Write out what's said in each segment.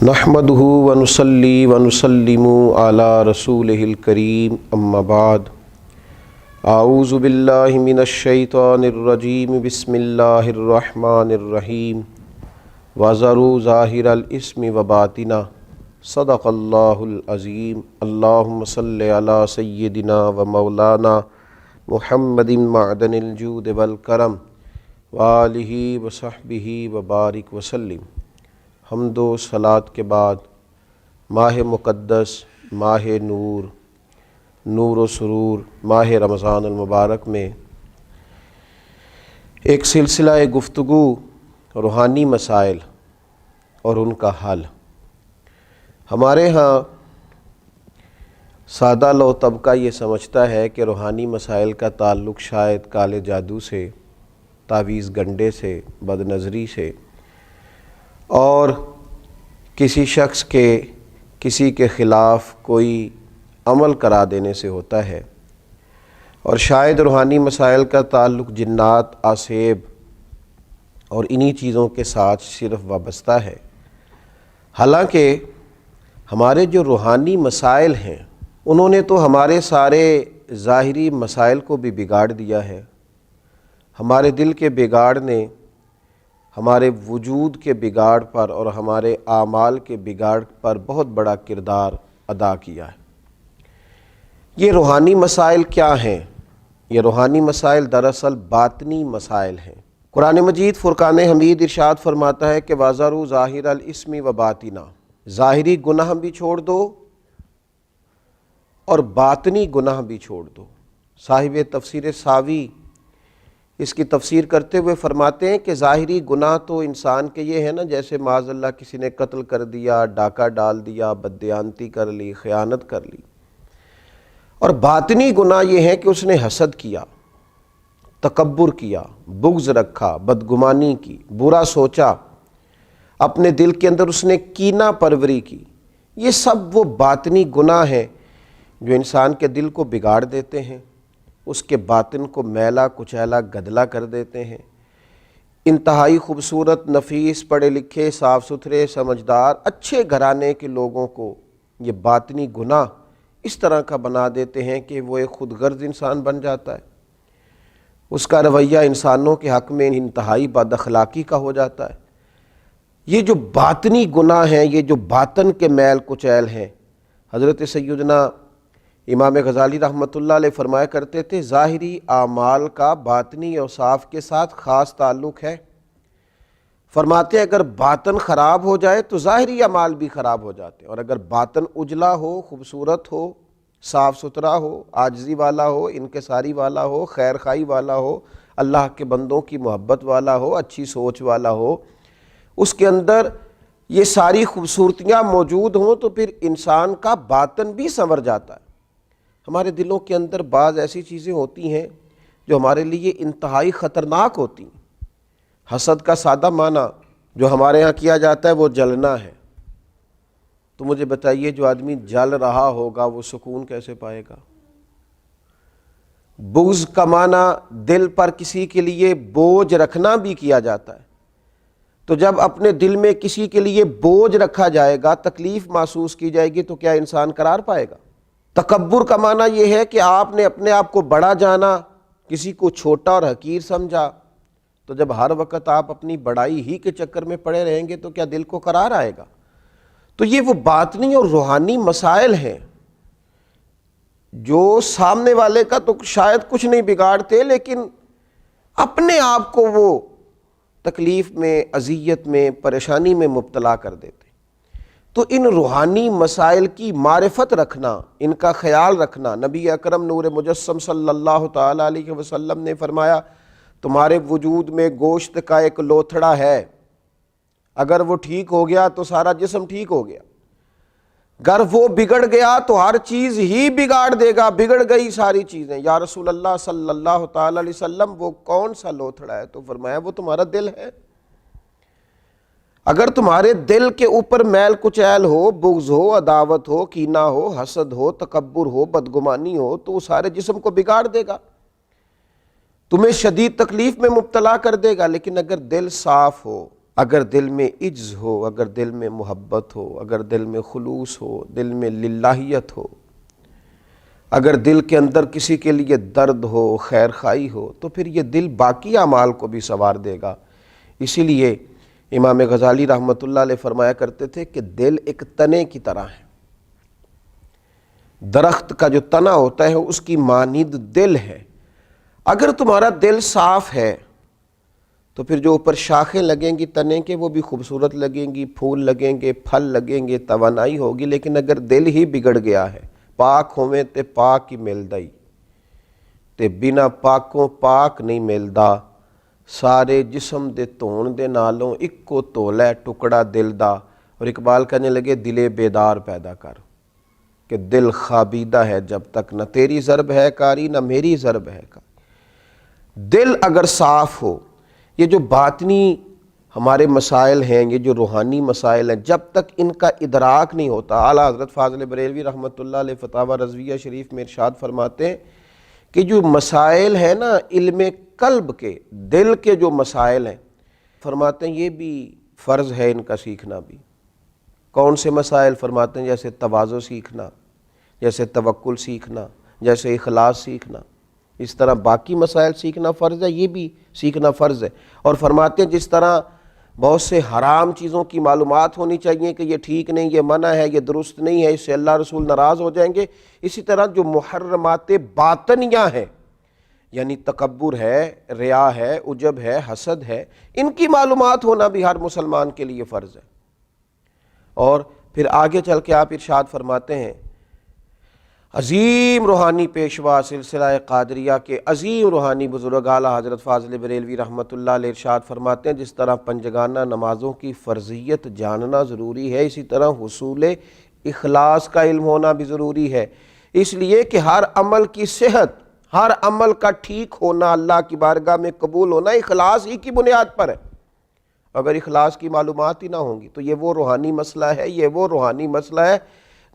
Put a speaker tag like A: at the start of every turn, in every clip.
A: نحمدہ ونصلی ونسلم علی رسولہ الکریم اما بعد اعوذ باللہ من الشیطان الرجیم بسم اللہ الرحمن الرحیم وذروا ظاہر الاسم وباطنہ صدق اللہ العظیم اللہم صلی علی سیدنا و مولانا محمد معدن الجود والکرم وآلہ وصحبہ وبارک وسلم۔ حمد و صلات کے بعد ماہ مقدس، ماہ نور، نور و سرور، ماہ رمضان المبارک میں ایک سلسلہ گفتگو روحانی مسائل اور ان کا حل۔ ہمارے ہاں سادہ لو طبقہ یہ سمجھتا ہے کہ روحانی مسائل کا تعلق شاید کالے جادو سے، تعویذ گنڈے سے، بد نظری سے اور کسی شخص کے کسی کے خلاف کوئی عمل کرا دینے سے ہوتا ہے، اور شاید روحانی مسائل کا تعلق جنات، آسیب اور انہی چیزوں کے ساتھ صرف وابستہ ہے۔ حالانکہ ہمارے جو روحانی مسائل ہیں انہوں نے تو ہمارے سارے ظاہری مسائل کو بھی بگاڑ دیا ہے۔ ہمارے دل کے بگاڑ نے ہمارے وجود کے بگاڑ پر اور ہمارے اعمال کے بگاڑ پر بہت بڑا کردار ادا کیا ہے۔ یہ روحانی مسائل کیا ہیں؟ یہ روحانی مسائل دراصل باطنی مسائل ہیں۔ قرآن مجید فرقان حمید ارشاد فرماتا ہے کہ وَذَرُوا ظَاهِرَ الْإِثْمِ وَبَاطِنَهُ، ظاہری گناہ بھی چھوڑ دو اور باطنی گناہ بھی چھوڑ دو۔ صاحب تفسیر ساوی اس کی تفسیر کرتے ہوئے فرماتے ہیں کہ ظاہری گناہ تو انسان کے یہ ہے نا، جیسے معاذ اللہ کسی نے قتل کر دیا، ڈاکہ ڈال دیا، بددیانتی کر لی، خیانت کر لی۔ اور باطنی گناہ یہ ہے کہ اس نے حسد کیا، تکبر کیا، بغض رکھا، بدگمانی کی، برا سوچا، اپنے دل کے اندر اس نے کینہ پروری کی۔ یہ سب وہ باطنی گناہ ہیں جو انسان کے دل کو بگاڑ دیتے ہیں، اس کے باطن کو میلا کچیلا گدلا کر دیتے ہیں۔ انتہائی خوبصورت، نفیس، پڑھے لکھے، صاف ستھرے، سمجھدار، اچھے گھرانے کے لوگوں کو یہ باطنی گناہ اس طرح کا بنا دیتے ہیں کہ وہ ایک خود غرض انسان بن جاتا ہے۔ اس کا رویہ انسانوں کے حق میں انتہائی بد اخلاقی کا ہو جاتا ہے۔ یہ جو باطنی گناہ ہیں، یہ جو باطن کے میل کچیل ہیں، حضرت سیدنا امام غزالی رحمۃ اللہ علیہ فرمایا کرتے تھے ظاہری اعمال کا باطنی اوصاف کے ساتھ خاص تعلق ہے۔ فرماتے ہیں اگر باطن خراب ہو جائے تو ظاہری اعمال بھی خراب ہو جاتے ہیں، اور اگر باطن اجلا ہو، خوبصورت ہو، صاف ستھرا ہو، عاجزی والا ہو، انکساری والا ہو، خیر خواہی والا ہو، اللہ کے بندوں کی محبت والا ہو، اچھی سوچ والا ہو، اس کے اندر یہ ساری خوبصورتیاں موجود ہوں تو پھر انسان کا باطن بھی سنور جاتا ہے۔ ہمارے دلوں کے اندر بعض ایسی چیزیں ہوتی ہیں جو ہمارے لیے انتہائی خطرناک ہوتی ہیں۔ حسد کا سادہ معنی جو ہمارے ہاں کیا جاتا ہے وہ جلنا ہے۔ تو مجھے بتائیے جو آدمی جل رہا ہوگا وہ سکون کیسے پائے گا؟ بغض کا معنی دل پر کسی کے لیے بوجھ رکھنا بھی کیا جاتا ہے۔ تو جب اپنے دل میں کسی کے لیے بوجھ رکھا جائے گا، تکلیف محسوس کی جائے گی، تو کیا انسان قرار پائے گا؟ تکبر کا معنی یہ ہے کہ آپ نے اپنے آپ کو بڑا جانا، کسی کو چھوٹا اور حقیر سمجھا، تو جب ہر وقت آپ اپنی بڑائی ہی کے چکر میں پڑے رہیں گے تو کیا دل کو قرار آئے گا؟ تو یہ وہ باطنی اور روحانی مسائل ہیں جو سامنے والے کا تو شاید کچھ نہیں بگاڑتے، لیکن اپنے آپ کو وہ تکلیف میں، اذیت میں، پریشانی میں مبتلا کر دیتے۔ تو ان روحانی مسائل کی معرفت رکھنا، ان کا خیال رکھنا، نبی اکرم نور مجسم صلی اللہ تعالیٰ علیہ وسلم نے فرمایا تمہارے وجود میں گوشت کا ایک لوتھڑا ہے، اگر وہ ٹھیک ہو گیا تو سارا جسم ٹھیک ہو گیا، اگر وہ بگڑ گیا تو ہر چیز ہی بگاڑ دے گا، بگڑ گئی ساری چیزیں۔ یا رسول اللہ صلی اللہ تعالیٰ علیہ وسلم وہ کون سا لوتھڑا ہے؟ تو فرمایا وہ تمہارا دل ہے۔ اگر تمہارے دل کے اوپر میل کچیل ہو، بغض ہو، عداوت ہو، کینہ ہو، حسد ہو، تکبر ہو، بدگمانی ہو، تو وہ سارے جسم کو بگاڑ دے گا، تمہیں شدید تکلیف میں مبتلا کر دے گا۔ لیکن اگر دل صاف ہو، اگر دل میں عجز ہو، اگر دل میں محبت ہو، اگر دل میں خلوص ہو، دل میں للہیت ہو، اگر دل کے اندر کسی کے لیے درد ہو، خیر خواہی ہو، تو پھر یہ دل باقی اعمال کو بھی سنوار دے گا۔ اسی لیے امام غزالی رحمۃ اللہ علیہ فرمایا کرتے تھے کہ دل ایک تنے کی طرح ہے، درخت کا جو تنا ہوتا ہے اس کی مانند دل ہے۔ اگر تمہارا دل صاف ہے تو پھر جو اوپر شاخیں لگیں گی تنے کے وہ بھی خوبصورت لگیں گی، پھول لگیں گے، پھل لگیں گے، توانائی ہوگی۔ لیکن اگر دل ہی بگڑ گیا ہے، پاک ہوئے تے پاک ہی ملدا ہی تے بنا پاکوں پاک نہیں ملدا، سارے جسم دے دھون دے نالوں اکو تولا ہے ٹکڑا دل دا۔ اور اقبال کہنے لگے دل بیدار پیدا کر، کہ دل خوابیدہ ہے جب تک، نہ تیری ضرب ہے کاری نہ میری ضرب ہے کاری۔ دل اگر صاف ہو، یہ جو باطنی ہمارے مسائل ہیں، یہ جو روحانی مسائل ہیں، جب تک ان کا ادراک نہیں ہوتا، اعلیٰ حضرت فاضل بریلوی رحمۃ اللہ علیہ فتاوی رضویہ شریف میں ارشاد فرماتے ہیں کہ جو مسائل ہیں نا علم قلب کے، دل کے جو مسائل ہیں، فرماتے ہیں یہ بھی فرض ہے ان کا سیکھنا بھی۔ کون سے مسائل؟ فرماتے ہیں جیسے تواضع سیکھنا، جیسے توکل سیکھنا، جیسے اخلاص سیکھنا، اس طرح باقی مسائل سیکھنا فرض ہے، یہ بھی سیکھنا فرض ہے۔ اور فرماتے ہیں جس طرح بہت سے حرام چیزوں کی معلومات ہونی چاہیے کہ یہ ٹھیک نہیں، یہ منع ہے، یہ درست نہیں ہے، اس سے اللہ رسول ناراض ہو جائیں گے، اسی طرح جو محرمات باطنیہ ہیں، یعنی تکبر ہے، ریا ہے، عجب ہے، حسد ہے، ان کی معلومات ہونا بھی ہر مسلمان کے لیے فرض ہے۔ اور پھر آگے چل کے آپ ارشاد فرماتے ہیں عظیم روحانی پیشوا سلسلہ قادریہ کے عظیم روحانی بزرگ اعلیٰ حضرت فاضل بریلوی رحمۃ اللہ علیہ ارشاد فرماتے ہیں جس طرح پنجگانہ نمازوں کی فرضیت جاننا ضروری ہے، اسی طرح حصول اخلاص کا علم ہونا بھی ضروری ہے، اس لیے کہ ہر عمل کی صحت، ہر عمل کا ٹھیک ہونا، اللہ کی بارگاہ میں قبول ہونا اخلاص ہی کی بنیاد پر ہے۔ اگر اخلاص کی معلومات ہی نہ ہوں گی تو یہ وہ روحانی مسئلہ ہے، یہ وہ روحانی مسئلہ ہے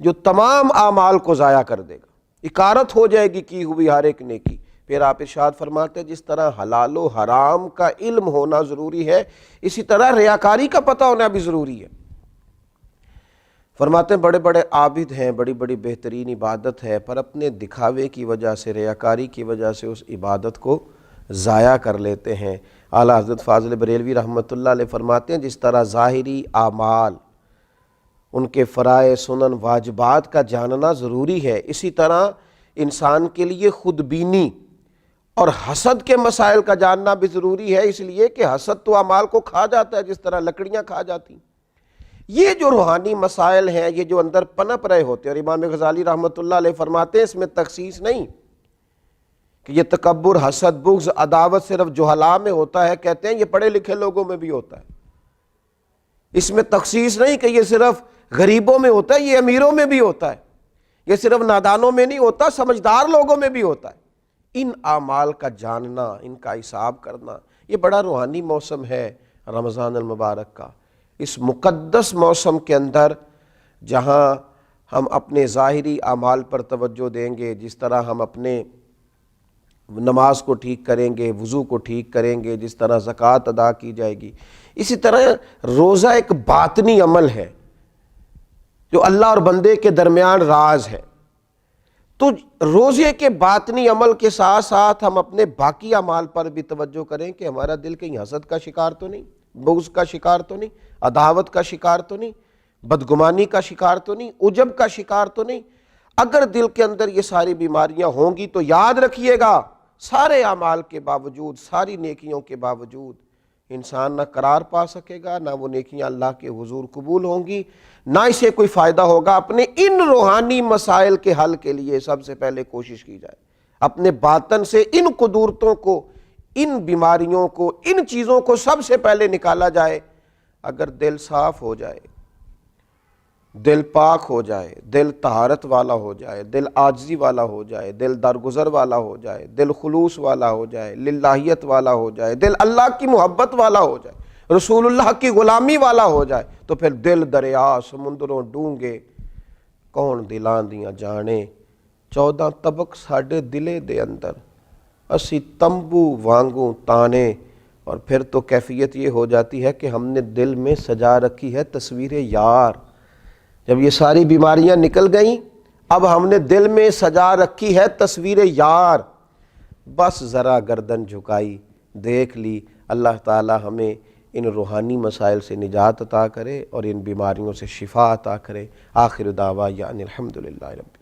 A: جو تمام اعمال کو ضائع کر دے گا، اکارت ہو جائے گی کی ہوئی ہر ایک نیکی۔ پھر آپ ارشاد فرماتے ہیں جس طرح حلال و حرام کا علم ہونا ضروری ہے، اسی طرح ریاکاری کا پتہ ہونا بھی ضروری ہے۔ فرماتے ہیں بڑے بڑے عابد ہیں، بڑی بڑی بہترین عبادت ہے، پر اپنے دکھاوے کی وجہ سے، ریاکاری کی وجہ سے اس عبادت کو ضائع کر لیتے ہیں۔ اعلیٰ حضرت فاضل بریلوی رحمۃ اللہ علیہ فرماتے ہیں جس طرح ظاہری اعمال، ان کے فرائض، سنن، واجبات کا جاننا ضروری ہے، اسی طرح انسان کے لیے خود بینی اور حسد کے مسائل کا جاننا بھی ضروری ہے، اس لیے کہ حسد تو اعمال کو کھا جاتا ہے جس طرح لکڑیاں کھا جاتی ہیں۔ یہ جو روحانی مسائل ہیں، یہ جو اندر پنپ رہے ہوتے ہیں، اور امام غزالی رحمۃ اللہ علیہ فرماتے ہیں اس میں تخصیص نہیں کہ یہ تکبر، حسد، بغض، عداوت صرف جہلاء میں ہوتا ہے، کہتے ہیں یہ پڑھے لکھے لوگوں میں بھی ہوتا ہے۔ اس میں تخصیص نہیں کہ یہ صرف غریبوں میں ہوتا ہے، یہ امیروں میں بھی ہوتا ہے، یہ صرف نادانوں میں نہیں ہوتا، سمجھدار لوگوں میں بھی ہوتا ہے۔ ان اعمال کا جاننا، ان کا حساب کرنا، یہ بڑا روحانی موسم ہے رمضان المبارک کا۔ اس مقدس موسم کے اندر جہاں ہم اپنے ظاہری اعمال پر توجہ دیں گے، جس طرح ہم اپنے نماز کو ٹھیک کریں گے، وضو کو ٹھیک کریں گے، جس طرح زکوٰۃ ادا کی جائے گی، اسی طرح روزہ ایک باطنی عمل ہے جو اللہ اور بندے کے درمیان راز ہے۔ تو روزے کے باطنی عمل کے ساتھ ساتھ ہم اپنے باقی اعمال پر بھی توجہ کریں کہ ہمارا دل کہیں حسد کا شکار تو نہیں، بغض کا شکار تو نہیں، عداوت کا شکار تو نہیں، بدگمانی کا شکار تو نہیں، عجب کا شکار تو نہیں۔ اگر دل کے اندر یہ ساری بیماریاں ہوں گی تو یاد رکھیے گا سارے اعمال کے باوجود، ساری نیکیوں کے باوجود انسان نہ قرار پا سکے گا، نہ وہ نیکیاں اللہ کے حضور قبول ہوں گی، نہ اسے کوئی فائدہ ہوگا۔ اپنے ان روحانی مسائل کے حل کے لیے سب سے پہلے کوشش کی جائے، اپنے باطن سے ان قدورتوں کو، ان بیماریوں کو، ان چیزوں کو سب سے پہلے نکالا جائے۔ اگر دل صاف ہو جائے، دل پاک ہو جائے، دل طہارت والا ہو جائے، دل عاجزی والا ہو جائے، دل درگزر والا ہو جائے، دل خلوص والا ہو جائے، للہیت والا ہو جائے، دل اللہ کی محبت والا ہو جائے، رسول اللہ کی غلامی والا ہو جائے، تو پھر دل دریا سمندروں ڈونگے کون دلاں دیاں جانے، 14 طبق ساڈے دلے دے اندر، اسی تمبو وانگوں تانے، اور پھر تو کیفیت یہ ہو جاتی ہے کہ ہم نے دل میں سجا رکھی ہے تصویر یار. جب یہ ساری بیماریاں نکل گئیں اب ہم نے دل میں سجا رکھی ہے تصویر یار. بس ذرا گردن جھکائی دیکھ لی. اللہ تعالی ہمیں ان روحانی مسائل سے نجات عطا کرے اور ان بیماریوں سے شفا عطا کرے. آخر دعوانا الحمدللہ رب